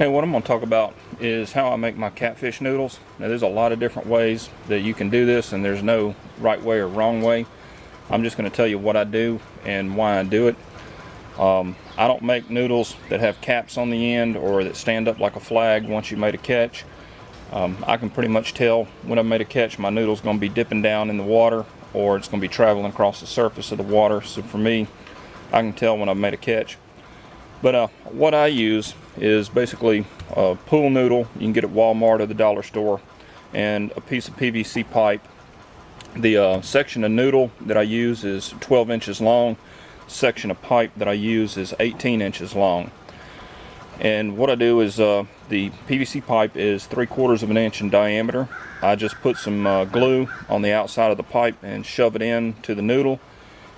Hey, what I'm going to talk about is how I make my catfish noodles. Now, there's a lot of different ways that you can do this, and there's no right way or wrong way. I'm just going to tell you what I do and why I do it. I don't make noodles that have caps on the end or that stand up like a flag once you made a catch. I can pretty much tell when I made a catch my noodle's going to be dipping down in the water or it's going to be traveling across the surface of the water. So for me, I can tell when I've made a catch. But what I use is basically a pool noodle you can get at Walmart or the dollar store, and a piece of PVC pipe. The section of noodle that I use is 12 inches long. Section of pipe that I use is 18 inches long. And what I do is the PVC pipe is 3/4 of an inch in diameter. I just put some glue on the outside of the pipe and shove it in to the noodle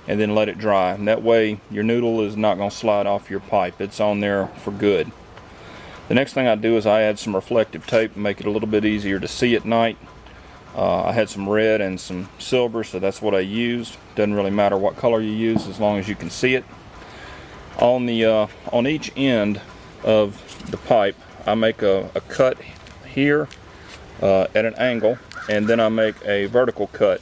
and then let it dry. And that way your noodle is not going to slide off your pipe. It's on there for good. The next thing I do is I add some reflective tape and make it a little bit easier to see at night. I had some red and some silver, so that's what I used. Doesn't really matter what color you use as long as you can see it. On each end of the pipe, I make a cut here at an angle, and then I make a vertical cut.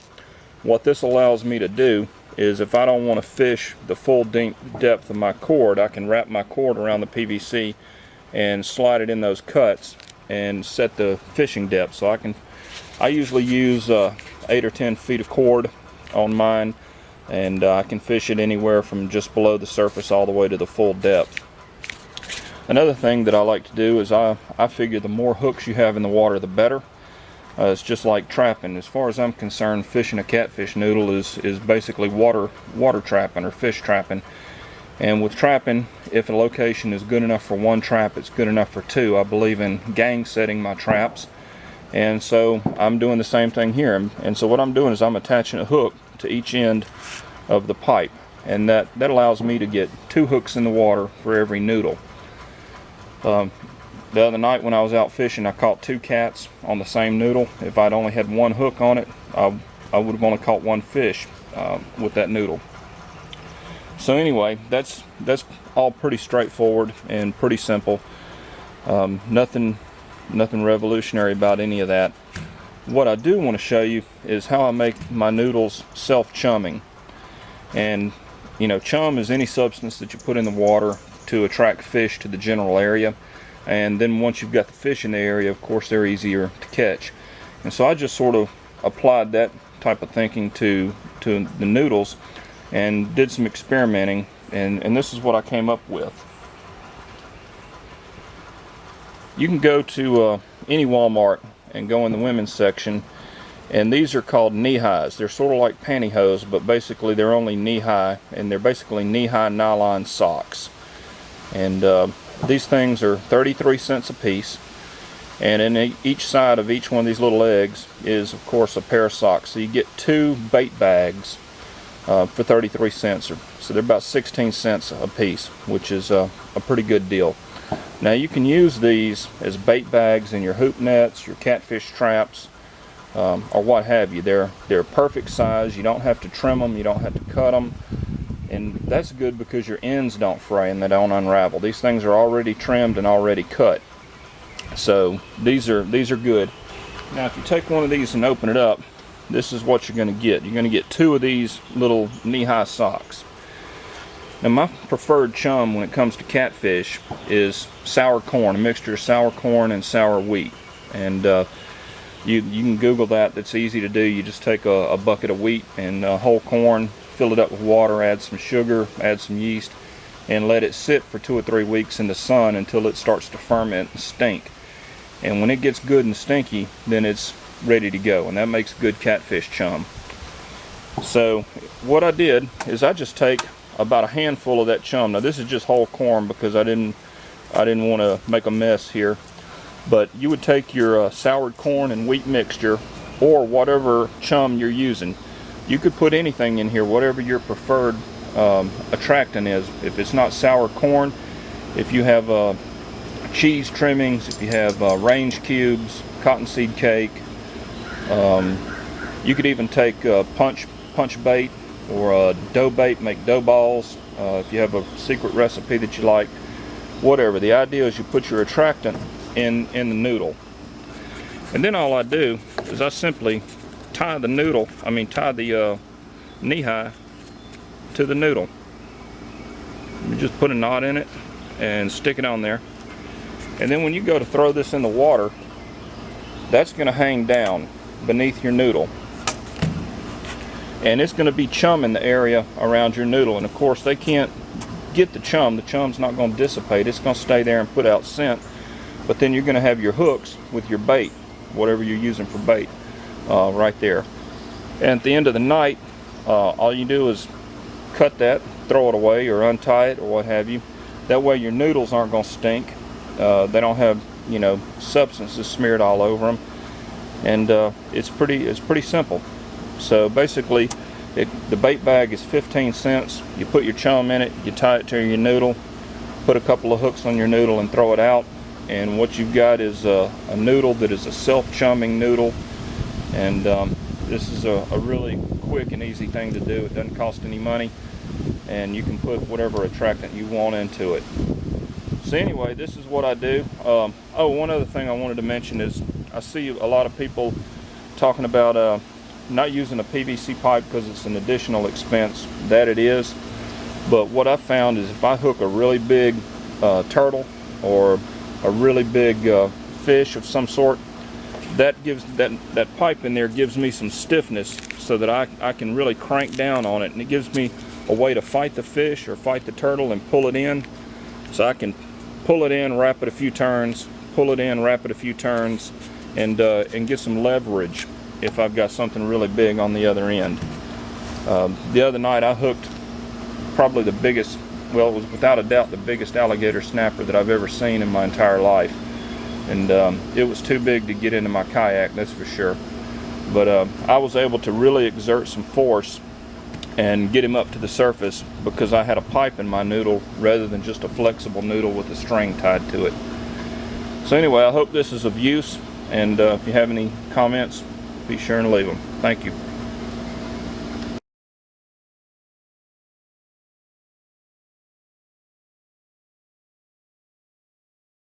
What this allows me to do is, if I don't want to fish the full depth of my cord, I can wrap my cord around the PVC and slide it in those cuts and set the fishing depth. So I usually use 8 or 10 feet of cord on mine, and I can fish it anywhere from just below the surface all the way to the full depth. Another thing that I like to do is I figure the more hooks you have in the water, the better. It's just like trapping. As far as I'm concerned, fishing a catfish noodle is basically water trapping or fish trapping. And with trapping, if a location is good enough for one trap, it's good enough for two. I believe in gang setting my traps, and so I'm doing the same thing here. And so what I'm doing is I'm attaching a hook to each end of the pipe, and that allows me to get 2 hooks in the water for every noodle. The other night when I was out fishing, I caught 2 cats on the same noodle. If I'd only had 1 hook on it, I would have only caught 1 fish with that noodle. So anyway, that's all pretty straightforward and pretty simple. Nothing revolutionary about any of that. What I do want to show you is how I make my noodles self-chumming. And you know, chum is any substance that you put in the water to attract fish to the general area. And then once you've got the fish in the area, of course, they're easier to catch. And so I just sort of applied that type of thinking to the noodles and did some experimenting, and this is what I came up with. You can go to any Walmart and go in the women's section, and these are called knee-highs. They're sort of like pantyhose, but basically they're only knee-high, and they're basically knee-high nylon socks. And these things are 33 cents a piece, and in each side of each one of these little legs is, of course, a pair of socks. So you get 2 bait bags for 33 cents, so they're about 16 cents a piece, which is a pretty good deal. Now you can use these as bait bags in your hoop nets, your catfish traps, or what have you. They're perfect size. You don't have to trim them, you don't have to cut them. And that's good because your ends don't fray and they don't unravel. These things are already trimmed and already cut. So these are good. Now if you take one of these and open it up, this is what you're going to get. You're going to get 2 of these little knee-high socks. Now my preferred chum when it comes to catfish is sour corn, a mixture of sour corn and sour wheat. And you can Google that. That's easy to do. You just take a bucket of wheat and whole corn, fill it up with water, add some sugar, add some yeast, and let it sit for 2 or 3 weeks in the sun until it starts to ferment and stink. And when it gets good and stinky, then it's ready to go, and that makes good catfish chum. So what I did is I just take about a handful of that chum. Now this is just whole corn because I didn't want to make a mess here. But you would take your soured corn and wheat mixture, or whatever chum you're using. You could put anything in here, whatever your preferred attractant is. If it's not sour corn, if you have cheese trimmings, if you have range cubes, cottonseed cake, you could even take punch bait or dough bait, make dough balls. If you have a secret recipe that you like, whatever. The idea is you put your attractant in the noodle. And then all I do is I simply tie the noodle, tie the knee-high to the noodle. You just put a knot in it and stick it on there. And then when you go to throw this in the water, that's going to hang down beneath your noodle. And it's going to be chumming the area around your noodle. And of course they can't get the chum. The chum's not going to dissipate. It's going to stay there and put out scent. But then you're going to have your hooks with your bait, whatever you're using for bait, right there. And at the end of the night, all you do is cut that, throw it away or untie it or what have you. That way your noodles aren't going to stink. They don't have, substances smeared all over them. And it's pretty simple. So basically, the bait bag is 15 cents. You put your chum in it, you tie it to your noodle, put a couple of hooks on your noodle and throw it out. And what you've got is a noodle that is a self-chumming noodle. And this is a really quick and easy thing to do. It doesn't cost any money. And you can put whatever attractant you want into it. So anyway, this is what I do. Oh, one other thing I wanted to mention is I see a lot of people talking about not using a PVC pipe because it's an additional expense. That it is. But what I found is if I hook a really big turtle or a really big fish of some sort, that gives that pipe in there gives me some stiffness so that I can really crank down on it, and it gives me a way to fight the fish or fight the turtle and pull it in. So I can pull it in, wrap it a few turns, pull it in, wrap it a few turns, and get some leverage if I've got something really big on the other end. The other night I hooked probably the biggest, well, it was without a doubt the biggest alligator snapper that I've ever seen in my entire life. And it was too big to get into my kayak, that's for sure. But I was able to really exert some force and get him up to the surface because I had a pipe in my noodle rather than just a flexible noodle with a string tied to it. So anyway, I hope this is of use, and if you have any comments, be sure and leave them. Thank you.